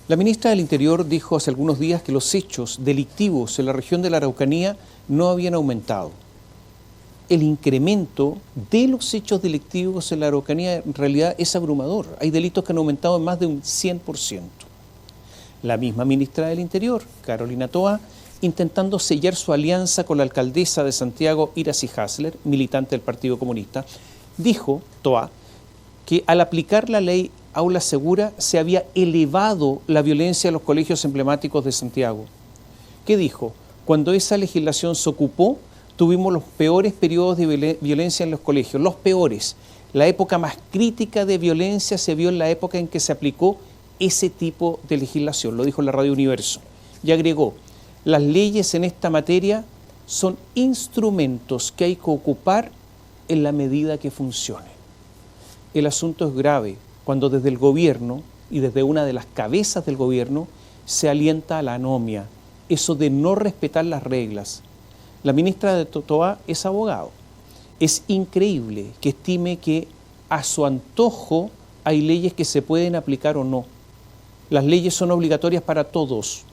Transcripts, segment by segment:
La ministra del Interior dijo hace algunos días que los hechos delictivos en la región de la Araucanía no habían aumentado. El incremento de los hechos delictivos en la Araucanía en realidad es abrumador. Hay delitos que han aumentado en más de un 100%. La misma ministra del Interior, Carolina Toá, intentando sellar su alianza con la alcaldesa de Santiago, Iracy Hasler, militante del Partido Comunista, dijo, Toá, que al aplicar la ley Aula Segura se había elevado la violencia en los colegios emblemáticos de Santiago. ¿Qué dijo? Cuando esa legislación se ocupó, tuvimos los peores periodos de violencia en los colegios, los peores. La época más crítica de violencia se vio en la época en que se aplicó ese tipo de legislación, lo dijo en la Radio Universo. Y agregó, las leyes en esta materia son instrumentos que hay que ocupar en la medida que funcione. El asunto es grave cuando desde el gobierno y desde una de las cabezas del gobierno se alienta a la anomia, eso de no respetar las reglas. La ministra de Toá es abogado. Es increíble que estime que a su antojo hay leyes que se pueden aplicar o no. Las leyes son obligatorias para todos.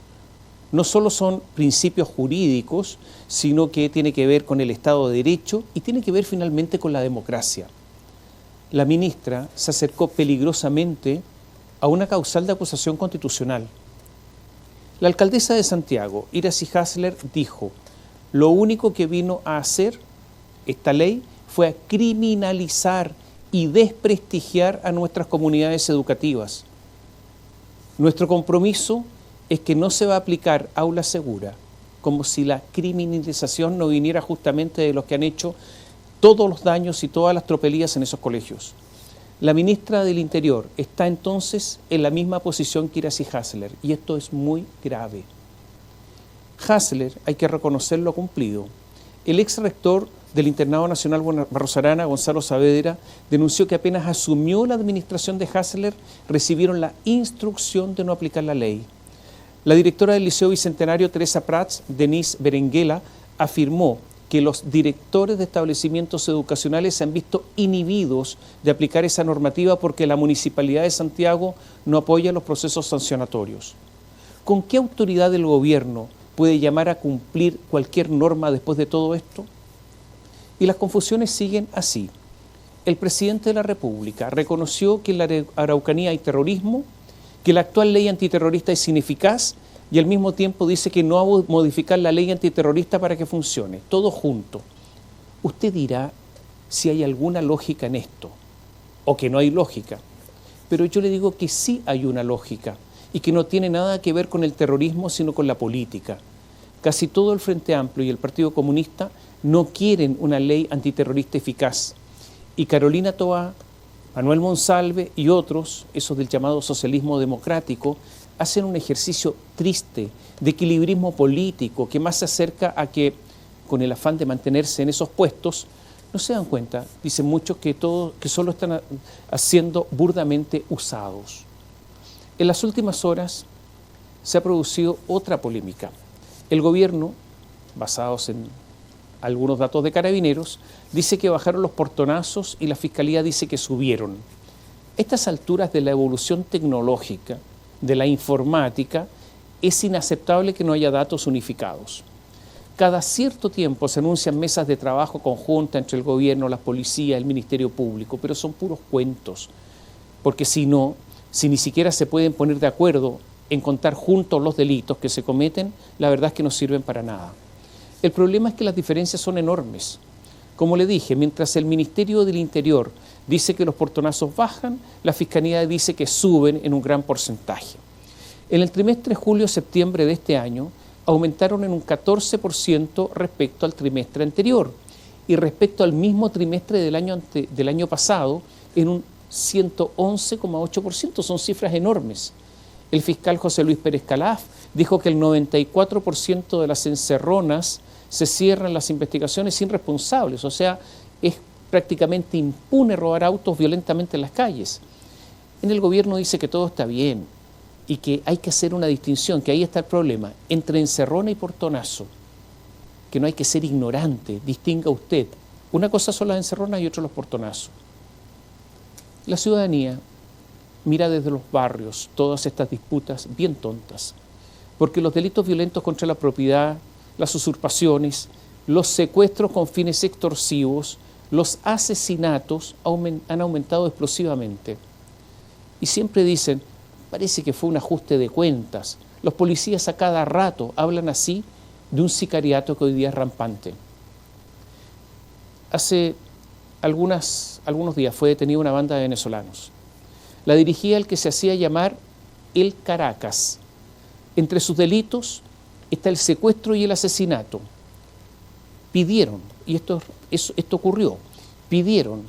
No solo son principios jurídicos, sino que tiene que ver con el Estado de Derecho y tiene que ver finalmente con la democracia. La ministra se acercó peligrosamente a una causal de acusación constitucional. La alcaldesa de Santiago, Iracy Hasler, dijo, lo único que vino a hacer esta ley fue a criminalizar y desprestigiar a nuestras comunidades educativas. Nuestro compromiso es que no se va a aplicar aula segura, como si la criminalización no viniera justamente de los que han hecho todos los daños y todas las tropelías en esos colegios. La ministra del Interior está entonces en la misma posición que Iracy Hasler, y esto es muy grave. Hasler, hay que reconocerlo, ha cumplido. El ex rector del Internado Nacional Barros Arana, Gonzalo Saavedra, denunció que apenas asumió la administración de Hasler, recibieron la instrucción de no aplicar la ley. La directora del Liceo Bicentenario, Teresa Prats, Denise Berenguela, afirmó que los directores de establecimientos educacionales se han visto inhibidos de aplicar esa normativa porque la Municipalidad de Santiago no apoya los procesos sancionatorios. ¿Con qué autoridad del gobierno puede llamar a cumplir cualquier norma después de todo esto? Y las confusiones siguen así. El presidente de la República reconoció que en la Araucanía hay terrorismo, que la actual ley antiterrorista es ineficaz y al mismo tiempo dice que no va a modificar la ley antiterrorista para que funcione, todo junto. Usted dirá si hay alguna lógica en esto o que no hay lógica, pero yo le digo que sí hay una lógica y que no tiene nada que ver con el terrorismo sino con la política. Casi todo el Frente Amplio y el Partido Comunista no quieren una ley antiterrorista eficaz y Carolina Toá, Manuel Monsalve y otros, esos del llamado socialismo democrático, hacen un ejercicio triste de equilibrismo político que más se acerca a que, con el afán de mantenerse en esos puestos, no se dan cuenta, dicen muchos, que solo están siendo burdamente usados. En las últimas horas se ha producido otra polémica. El gobierno, basados en algunos datos de Carabineros, dice que bajaron los portonazos y la Fiscalía dice que subieron. A estas alturas de la evolución tecnológica, de la informática, es inaceptable que no haya datos unificados. Cada cierto tiempo se anuncian mesas de trabajo conjunta entre el gobierno, la policía, el Ministerio Público, pero son puros cuentos, porque si ni siquiera se pueden poner de acuerdo en contar juntos los delitos que se cometen, la verdad es que no sirven para nada. El problema es que las diferencias son enormes. Como le dije, mientras el Ministerio del Interior dice que los portonazos bajan, la Fiscalía dice que suben en un gran porcentaje. En el trimestre julio-septiembre de este año aumentaron en un 14% respecto al trimestre anterior y respecto al mismo trimestre del año pasado en un 111,8%. Son cifras enormes. El fiscal José Luis Pérez Calaf dijo que el 94% de las encerronas se cierran las investigaciones sin responsables, o sea, es prácticamente impune robar autos violentamente en las calles. En el gobierno dice que todo está bien y que hay que hacer una distinción, que ahí está el problema, entre encerrona y portonazo, que no hay que ser ignorante, distinga usted. Una cosa son las encerronas y otra los portonazos. La ciudadanía mira desde los barrios todas estas disputas bien tontas, porque los delitos violentos contra la propiedad, las usurpaciones, los secuestros con fines extorsivos, los asesinatos han aumentado explosivamente. Y siempre dicen, parece que fue un ajuste de cuentas. Los policías a cada rato hablan así de un sicariato que hoy día es rampante. Hace algunos días fue detenida una banda de venezolanos. La dirigía el que se hacía llamar el Caracas. Entre sus delitos está el secuestro y el asesinato. Pidieron, y esto ocurrió, pidieron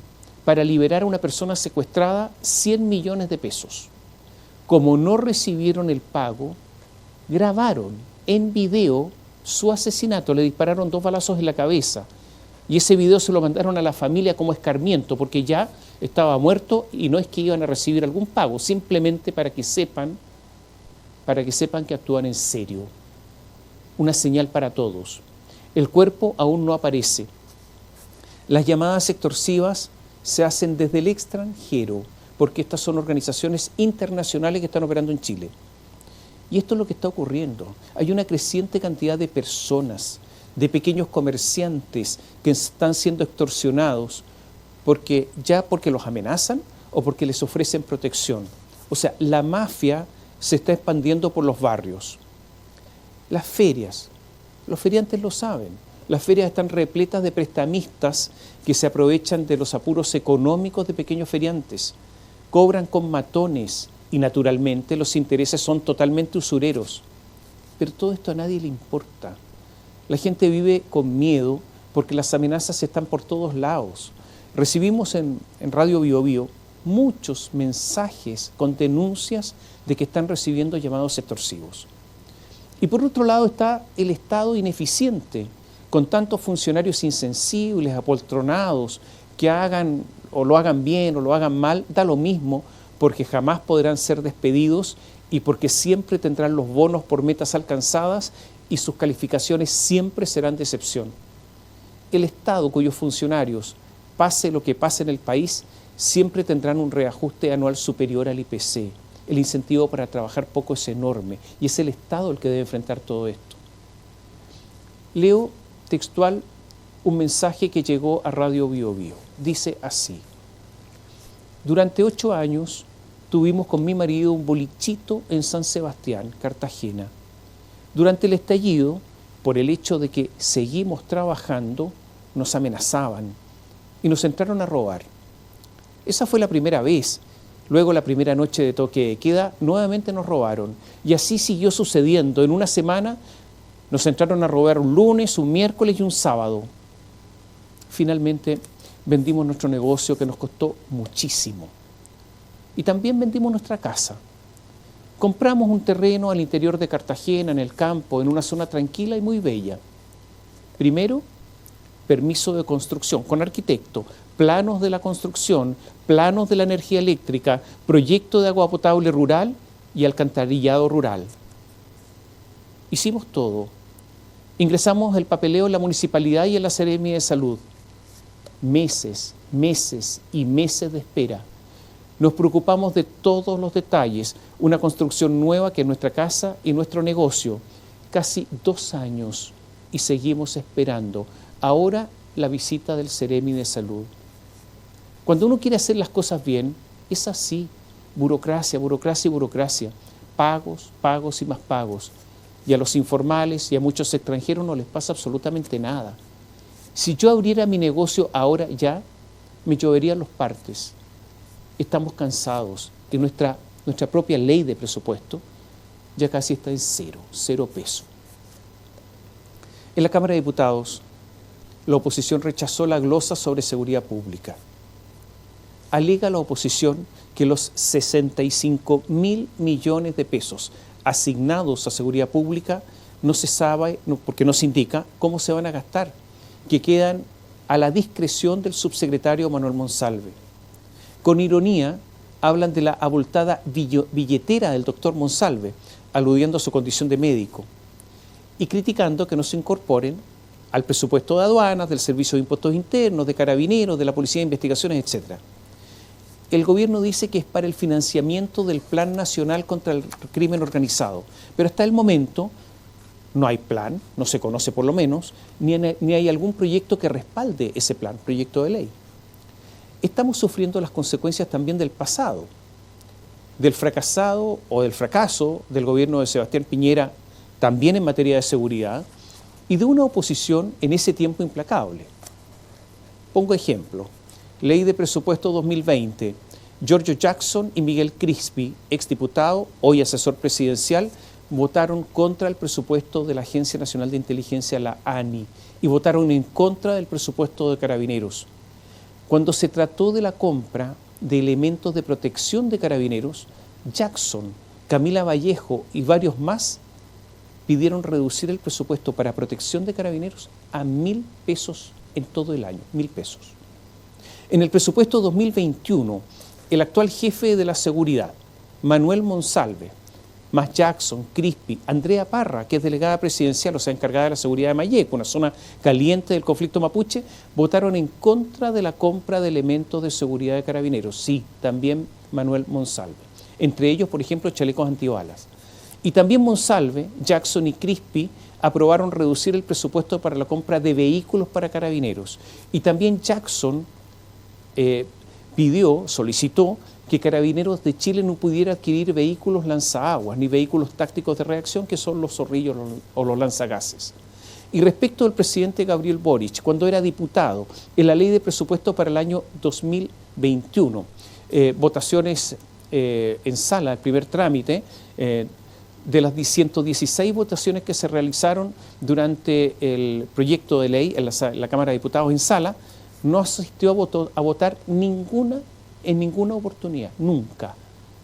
para liberar a una persona secuestrada 100 millones de pesos. Como no recibieron el pago, grabaron en video su asesinato, le dispararon 2 balazos en la cabeza y ese video se lo mandaron a la familia como escarmiento porque ya estaba muerto y no es que iban a recibir algún pago, simplemente para que sepan que actúan en serio. Una señal para todos. El cuerpo aún no aparece. Las llamadas extorsivas se hacen desde el extranjero, porque estas son organizaciones internacionales que están operando en Chile. Y esto es lo que está ocurriendo. Hay una creciente cantidad de personas, de pequeños comerciantes que están siendo extorsionados porque los amenazan o porque les ofrecen protección. O sea, la mafia se está expandiendo por los barrios. Las ferias, los feriantes lo saben. Las ferias están repletas de prestamistas que se aprovechan de los apuros económicos de pequeños feriantes. Cobran con matones y naturalmente los intereses son totalmente usureros. Pero todo esto a nadie le importa. La gente vive con miedo porque las amenazas están por todos lados. Recibimos en Radio Bio Bio muchos mensajes con denuncias de que están recibiendo llamados extorsivos. Y por otro lado está el Estado ineficiente, con tantos funcionarios insensibles, apoltronados, que hagan o lo hagan bien o lo hagan mal, da lo mismo, porque jamás podrán ser despedidos y porque siempre tendrán los bonos por metas alcanzadas y sus calificaciones siempre serán de excepción. El Estado cuyos funcionarios, pase lo que pase en el país, siempre tendrán un reajuste anual superior al IPC. El incentivo para trabajar poco es enorme y es el Estado el que debe enfrentar todo esto. Leo textual un mensaje que llegó a Radio Bio Bio. Dice así: durante 8 años tuvimos con mi marido un bolichito en San Sebastián, Cartagena. Durante el estallido, por el hecho de que seguimos trabajando, nos amenazaban y nos entraron a robar. Esa fue la primera vez. Luego, la primera noche de toque de queda, nuevamente nos robaron. Y así siguió sucediendo. En una semana nos entraron a robar un lunes, un miércoles y un sábado. Finalmente vendimos nuestro negocio que nos costó muchísimo. Y también vendimos nuestra casa. Compramos un terreno al interior de Cartagena, en el campo, en una zona tranquila y muy bella. Primero, permiso de construcción con arquitecto, planos de la construcción, planos de la energía eléctrica, proyecto de agua potable rural y alcantarillado rural. Hicimos todo. Ingresamos el papeleo en la municipalidad y en la Seremi de Salud. Meses, meses y meses de espera. Nos preocupamos de todos los detalles. Una construcción nueva que es nuestra casa y nuestro negocio. Casi 2 años y seguimos esperando. Ahora la visita del Seremi de Salud. Cuando uno quiere hacer las cosas bien, es así. Burocracia, burocracia y burocracia. Pagos, pagos y más pagos. Y a los informales y a muchos extranjeros no les pasa absolutamente nada. Si yo abriera mi negocio ahora ya, me lloverían los partes. Estamos cansados que nuestra propia ley de presupuesto ya casi está en cero peso. En la Cámara de Diputados, la oposición rechazó la glosa sobre seguridad pública. Alega la oposición que los 65.000 millones de pesos asignados a seguridad pública no se sabe, porque no se indica cómo se van a gastar, que quedan a la discreción del subsecretario Manuel Monsalve. Con ironía, hablan de la abultada billetera del doctor Monsalve, aludiendo a su condición de médico, y criticando que no se incorporen al presupuesto de aduanas, del Servicio de Impuestos Internos, de Carabineros, de la Policía de Investigaciones, etc. El gobierno dice que es para el financiamiento del Plan Nacional contra el Crimen Organizado, pero hasta el momento no hay plan, no se conoce por lo menos, ni hay algún proyecto que respalde ese plan, proyecto de ley. Estamos sufriendo las consecuencias también del pasado, del fracasado o del fracaso del gobierno de Sebastián Piñera, también en materia de seguridad, y de una oposición en ese tiempo implacable. Pongo ejemplo, Ley de Presupuesto 2020, Giorgio Jackson y Miguel Crispi, exdiputado, hoy asesor presidencial, votaron contra el presupuesto de la Agencia Nacional de Inteligencia, la ANI, y votaron en contra del presupuesto de Carabineros. Cuando se trató de la compra de elementos de protección de Carabineros, Jackson, Camila Vallejo y varios más pidieron reducir el presupuesto para protección de Carabineros a 1.000 pesos en todo el año, 1.000 pesos. En el presupuesto 2021, el actual jefe de la seguridad, Manuel Monsalve, más Jackson, Crispi, Andrea Parra, que es delegada presidencial, o sea, encargada de la seguridad de Mayeco, una zona caliente del conflicto mapuche, votaron en contra de la compra de elementos de seguridad de Carabineros. Sí, también Manuel Monsalve. Entre ellos, por ejemplo, chalecos antibalas. Y también Monsalve, Jackson y Crispi aprobaron reducir el presupuesto para la compra de vehículos para Carabineros. Y también Jackson solicitó que Carabineros de Chile no pudiera adquirir vehículos lanzaguas ni vehículos tácticos de reacción, que son los zorrillos o los lanzagases. Y respecto al presidente Gabriel Boric, cuando era diputado, en la ley de presupuesto para el año 2021, votaciones en sala, el primer trámite, de las 116 votaciones que se realizaron durante el proyecto de ley en la Cámara de Diputados en sala, no asistió a votar en ninguna oportunidad, nunca.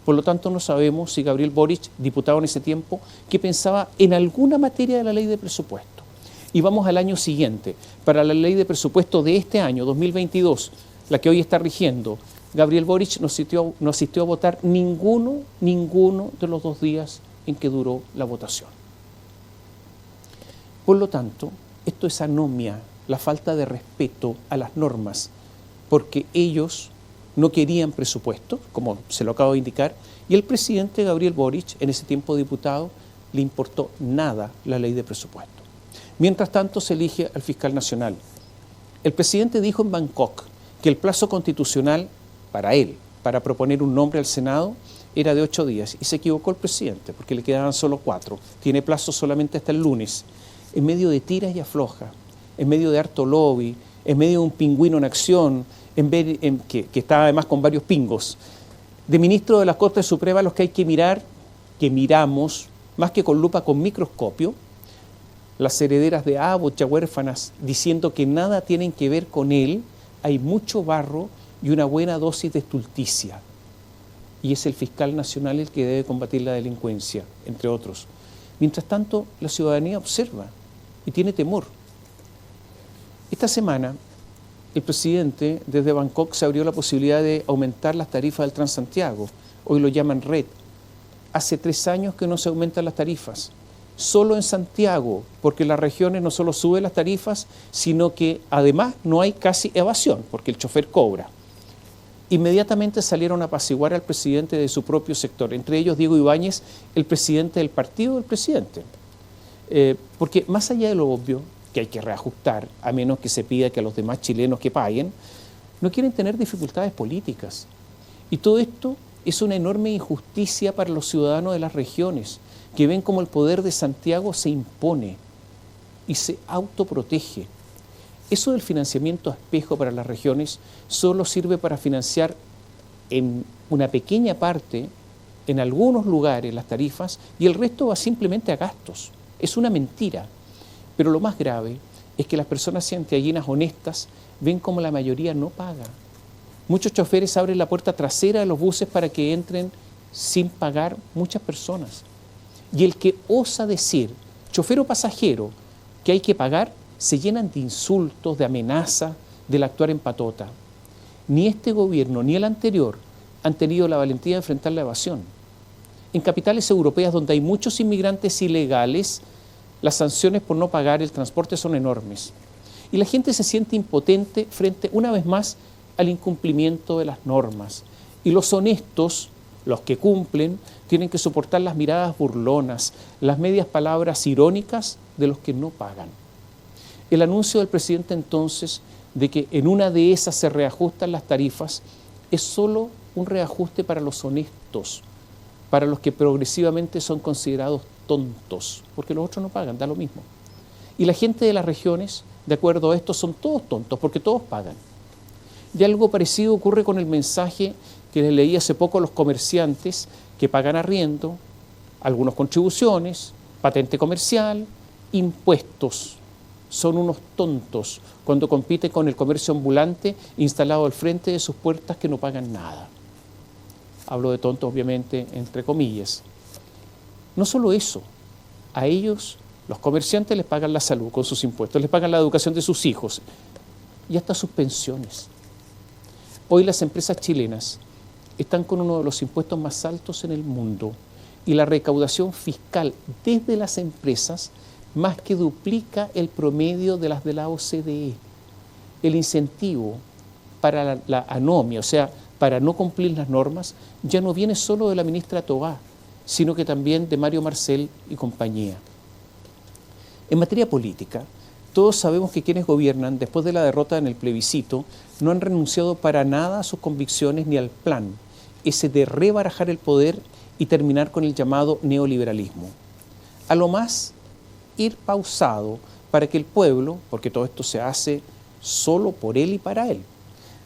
Por lo tanto, no sabemos si Gabriel Boric, diputado en ese tiempo, que pensaba en alguna materia de la ley de presupuesto. Y vamos al año siguiente. Para la ley de presupuesto de este año, 2022, la que hoy está rigiendo, Gabriel Boric no asistió a votar ninguno de los 2 días en que duró la votación. Por lo tanto, esto es anomia, la falta de respeto a las normas, porque ellos no querían presupuesto, como se lo acabo de indicar, y el presidente Gabriel Boric, en ese tiempo diputado, le importó nada la ley de presupuesto. Mientras tanto, se elige al fiscal nacional. El presidente dijo en Bangkok que el plazo constitucional para él, para proponer un nombre al Senado, era de 8 días, y se equivocó el presidente, porque le quedaban solo 4. Tiene plazo solamente hasta el lunes. En medio de tiras y aflojas, en medio de harto lobby, en medio de un pingüino en acción, que está además con varios pingos, de ministro de la Corte Suprema, los que hay que mirar, que miramos, más que con lupa, con microscopio, las herederas de Abbott, ya huérfanas, diciendo que nada tienen que ver con él, hay mucho barro y una buena dosis de estulticia. Y es el fiscal nacional el que debe combatir la delincuencia, entre otros. Mientras tanto, la ciudadanía observa y tiene temor. Esta semana, el presidente desde Bangkok se abrió la posibilidad de aumentar las tarifas del Transantiago. Hoy lo llaman red. Hace 3 años que no se aumentan las tarifas. Solo en Santiago, porque en las regiones no solo suben las tarifas, sino que además no hay casi evasión, porque el chofer cobra. Inmediatamente salieron a apaciguar al presidente de su propio sector, entre ellos Diego Ibáñez, el presidente del partido del presidente. Porque más allá de lo obvio, que hay que reajustar, a menos que se pida que a los demás chilenos que paguen, no quieren tener dificultades políticas. Y todo esto es una enorme injusticia para los ciudadanos de las regiones, que ven como el poder de Santiago se impone y se autoprotege. Eso del financiamiento a espejo para las regiones solo sirve para financiar en una pequeña parte, en algunos lugares, las tarifas, y el resto va simplemente a gastos. Es una mentira. Pero lo más grave es que las personas santiaguinas honestas ven como la mayoría no paga. Muchos choferes abren la puerta trasera de los buses para que entren sin pagar muchas personas. Y el que osa decir, chofer o pasajero, que hay que pagar, se llenan de insultos, de amenazas, del actuar en patota. Ni este gobierno ni el anterior han tenido la valentía de enfrentar la evasión. En capitales europeas donde hay muchos inmigrantes ilegales, las sanciones por no pagar el transporte son enormes. Y la gente se siente impotente frente, una vez más, al incumplimiento de las normas. Y los honestos, los que cumplen, tienen que soportar las miradas burlonas, las medias palabras irónicas de los que no pagan. El anuncio del presidente entonces de que en una de esas se reajustan las tarifas es solo un reajuste para los honestos, para los que progresivamente son considerados tontos, porque los otros no pagan, da lo mismo. Y la gente de las regiones, de acuerdo a esto, son todos tontos, porque todos pagan. Y algo parecido ocurre con el mensaje que les leí hace poco a los comerciantes que pagan arriendo, algunas contribuciones, patente comercial, impuestos. Son unos tontos cuando compiten con el comercio ambulante instalado al frente de sus puertas que no pagan nada. Hablo de tontos, obviamente, entre comillas. No solo eso, a ellos, los comerciantes, les pagan la salud con sus impuestos, les pagan la educación de sus hijos y hasta sus pensiones. Hoy las empresas chilenas están con uno de los impuestos más altos en el mundo y la recaudación fiscal desde las empresas más que duplica el promedio de las de la OCDE. El incentivo para la anomia, o sea, para no cumplir las normas, ya no viene solo de la ministra Tobá, sino que también de Mario Marcel y compañía. En materia política, todos sabemos que quienes gobiernan después de la derrota en el plebiscito no han renunciado para nada a sus convicciones ni al plan, ese de rebarajar el poder y terminar con el llamado neoliberalismo. A lo más, ir pausado para que el pueblo, porque todo esto se hace solo por él y para él,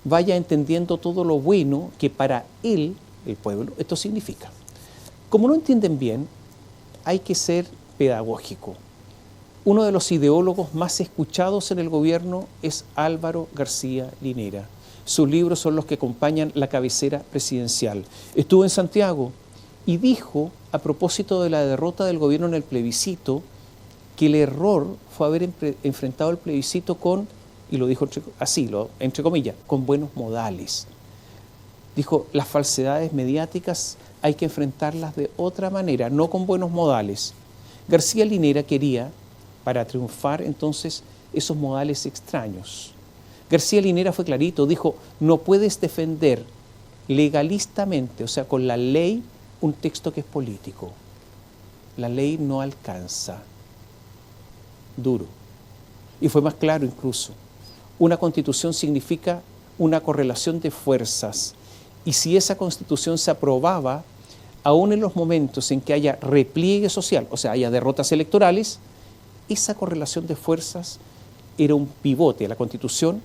vaya entendiendo todo lo bueno que para él, el pueblo, esto significa. Como no entienden bien, hay que ser pedagógico. Uno de los ideólogos más escuchados en el gobierno es Álvaro García Linera. Sus libros son los que acompañan la cabecera presidencial. Estuvo en Santiago y dijo, a propósito de la derrota del gobierno en el plebiscito, que el error fue haber enfrentado el plebiscito con, y lo dijo así, entre comillas, con buenos modales. Dijo, las falsedades mediáticas hay que enfrentarlas de otra manera, no con buenos modales. García Linera quería, para triunfar entonces, esos modales extraños. García Linera fue clarito, dijo, no puedes defender legalistamente, o sea, con la ley, un texto que es político. La ley no alcanza. Duro. Y fue más claro incluso. Una constitución significa una correlación de fuerzas. Y si esa constitución se aprobaba, aún en los momentos en que haya repliegue social, o sea, haya derrotas electorales, esa correlación de fuerzas era un pivote a la Constitución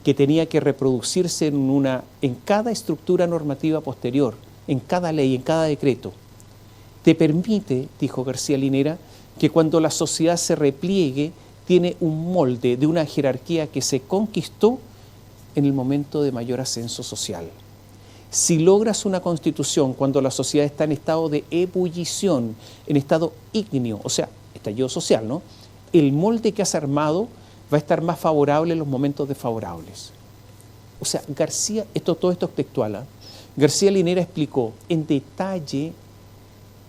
que tenía que reproducirse en cada estructura normativa posterior, en cada ley, en cada decreto. Te permite, dijo García Linera, que cuando la sociedad se repliegue, tiene un molde de una jerarquía que se conquistó en el momento de mayor ascenso social. Si logras una constitución cuando la sociedad está en estado de ebullición, en estado ígneo, o sea, estallido social, ¿no? El molde que has armado va a estar más favorable en los momentos desfavorables. O sea, todo esto es textual, ¿eh? García Linera explicó en detalle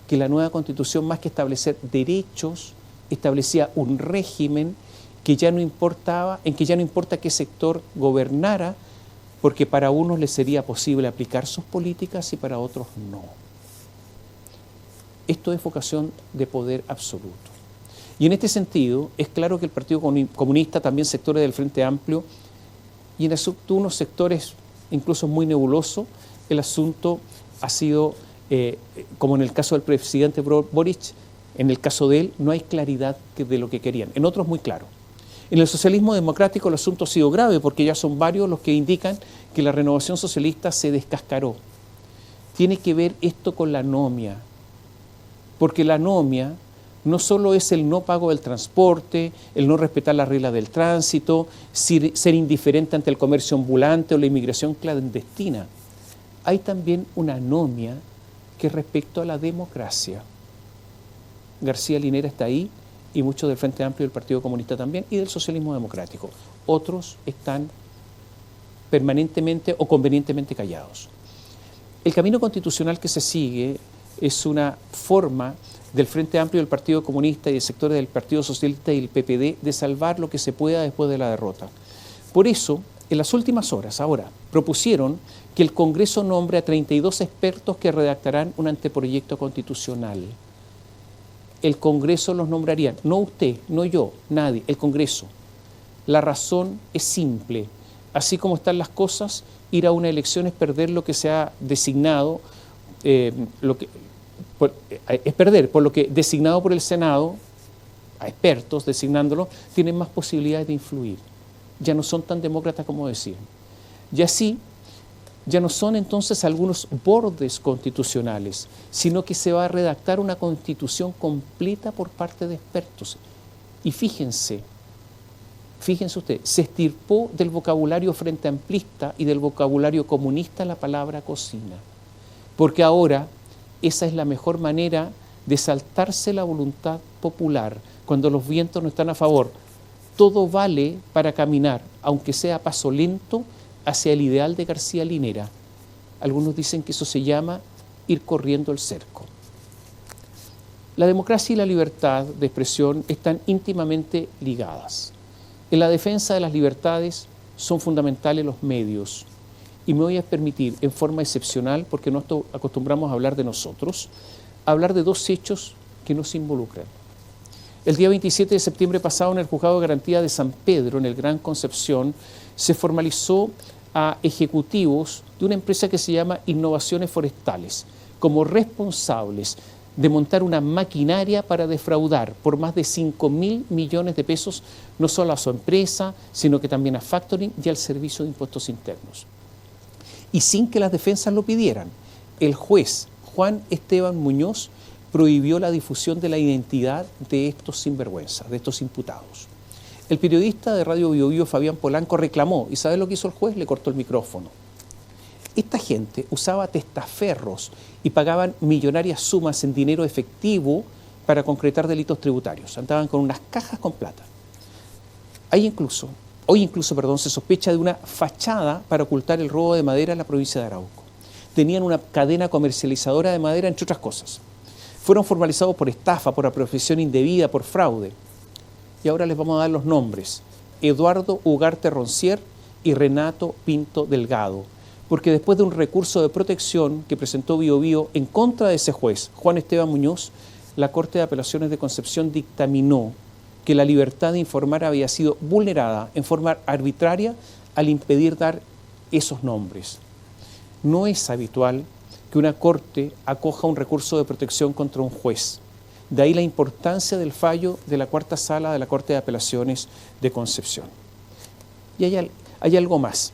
que la nueva constitución, más que establecer derechos, establecía un régimen que ya no importaba, en que ya no importa qué sector gobernara, porque para unos les sería posible aplicar sus políticas y para otros no. Esto es vocación de poder absoluto. Y en este sentido, es claro que el Partido Comunista, también sectores del Frente Amplio, y en unos sectores incluso muy nebulosos, el asunto ha sido, como en el caso del presidente Boric, en el caso de él no hay claridad de lo que querían, en otros muy claro. En el socialismo democrático el asunto ha sido grave porque ya son varios los que indican que la renovación socialista se descascaró. Tiene que ver esto con la anomia, porque la anomia no solo es el no pago del transporte, el no respetar las reglas del tránsito, ser indiferente ante el comercio ambulante o la inmigración clandestina. Hay también una anomia que respecto a la democracia. García Linera está ahí y muchos del Frente Amplio y del Partido Comunista también y del socialismo democrático. Otros están permanentemente o convenientemente callados. El camino constitucional que se sigue es una forma del Frente Amplio, del Partido Comunista y de sectores del Partido Socialista y el PPD de salvar lo que se pueda después de la derrota. Por eso, en las últimas horas, ahora, propusieron que el Congreso nombre a 32 expertos que redactarán un anteproyecto constitucional. El Congreso los nombraría, no usted, no yo, nadie, el Congreso. La razón es simple. Así como están las cosas, ir a una elección es perder lo que se ha designado, es perder, por lo que designado por el Senado, a expertos designándolo, tienen más posibilidades de influir. Ya no son tan demócratas como decían. Y así, ya no son entonces algunos bordes constitucionales, sino que se va a redactar una constitución completa por parte de expertos. Y fíjense usted, se estirpó del vocabulario frente amplista y del vocabulario comunista la palabra cocina, porque ahora esa es la mejor manera de saltarse la voluntad popular cuando los vientos no están a favor. Todo vale para caminar, aunque sea a paso lento, hacia el ideal de García Linera. Algunos dicen que eso se llama ir corriendo el cerco. La democracia y la libertad de expresión están íntimamente ligadas. En la defensa de las libertades son fundamentales los medios. Y me voy a permitir, en forma excepcional, porque no acostumbramos a hablar de nosotros, hablar de dos hechos que nos involucran. El día 27 de septiembre pasado, en el Juzgado de Garantía de San Pedro, en el Gran Concepción, se formalizó a ejecutivos de una empresa que se llama Innovaciones Forestales como responsables de montar una maquinaria para defraudar por más de 5.000 millones de pesos, no solo a su empresa, sino que también a Factoring y al Servicio de Impuestos Internos. Y sin que las defensas lo pidieran, el juez Juan Esteban Muñoz prohibió la difusión de la identidad de estos sinvergüenzas, de estos imputados. El periodista de Radio Bio Bio, Fabián Polanco, reclamó, ¿y sabe lo que hizo el juez? Le cortó el micrófono. Esta gente usaba testaferros y pagaban millonarias sumas en dinero efectivo para concretar delitos tributarios. Andaban con unas cajas con plata. Hoy incluso, se sospecha de una fachada para ocultar el robo de madera en la provincia de Arauco. Tenían una cadena comercializadora de madera, entre otras cosas. Fueron formalizados por estafa, por apropiación indebida, por fraude. Y ahora les vamos a dar los nombres. Eduardo Ugarte Roncier y Renato Pinto Delgado. Porque después de un recurso de protección que presentó Bio Bio en contra de ese juez, Juan Esteban Muñoz, la Corte de Apelaciones de Concepción dictaminó que la libertad de informar había sido vulnerada en forma arbitraria al impedir dar esos nombres. No es habitual que una corte acoja un recurso de protección contra un juez. De ahí la importancia del fallo de la cuarta sala de la Corte de Apelaciones de Concepción. Y hay algo más.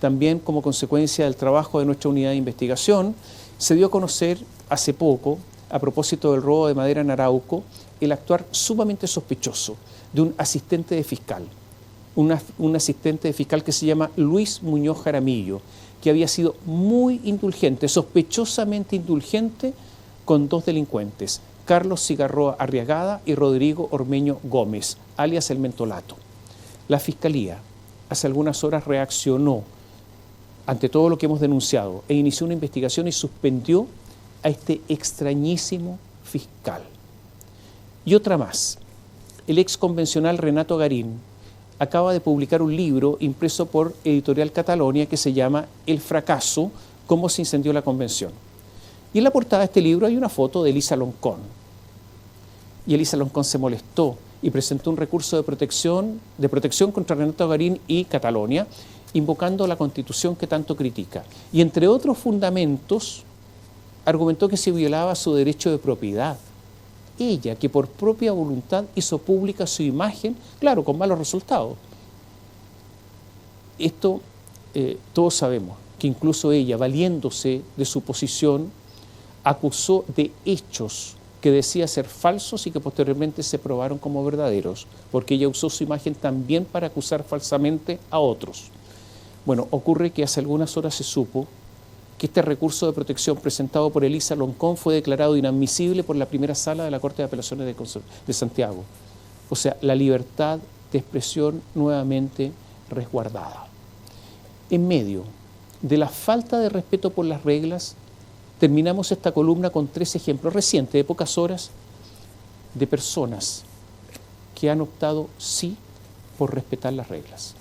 También como consecuencia del trabajo de nuestra unidad de investigación, se dio a conocer hace poco, a propósito del robo de madera en Arauco, el actuar sumamente sospechoso de un asistente de fiscal. Un asistente de fiscal que se llama Luis Muñoz Jaramillo, que había sido muy indulgente, sospechosamente indulgente, con dos delincuentes, Carlos Cigarroa Arriagada y Rodrigo Ormeño Gómez, alias El Mentolato. La Fiscalía hace algunas horas reaccionó ante todo lo que hemos denunciado e inició una investigación y suspendió a este extrañísimo fiscal. Y otra más, el ex convencional Renato Garín acaba de publicar un libro impreso por Editorial Catalonia que se llama El fracaso, cómo se incendió la convención. Y en la portada de este libro hay una foto de Elisa Loncón. Y Elisa Loncón se molestó y presentó un recurso de protección contra Renato Garín y Catalonia, invocando la Constitución que tanto critica. Y entre otros fundamentos, argumentó que se violaba su derecho de propiedad. Ella, que por propia voluntad hizo pública su imagen, claro, con malos resultados. Esto todos sabemos, que incluso ella, valiéndose de su posición, acusó de hechos que decía ser falsos y que posteriormente se probaron como verdaderos, porque ella usó su imagen también para acusar falsamente a otros. Bueno, ocurre que hace algunas horas se supo que este recurso de protección presentado por Elisa Loncón fue declarado inadmisible por la primera sala de la Corte de Apelaciones de Santiago. O sea, la libertad de expresión nuevamente resguardada. En medio de la falta de respeto por las reglas, terminamos esta columna con 3 ejemplos recientes, de pocas horas, de personas que han optado sí por respetar las reglas.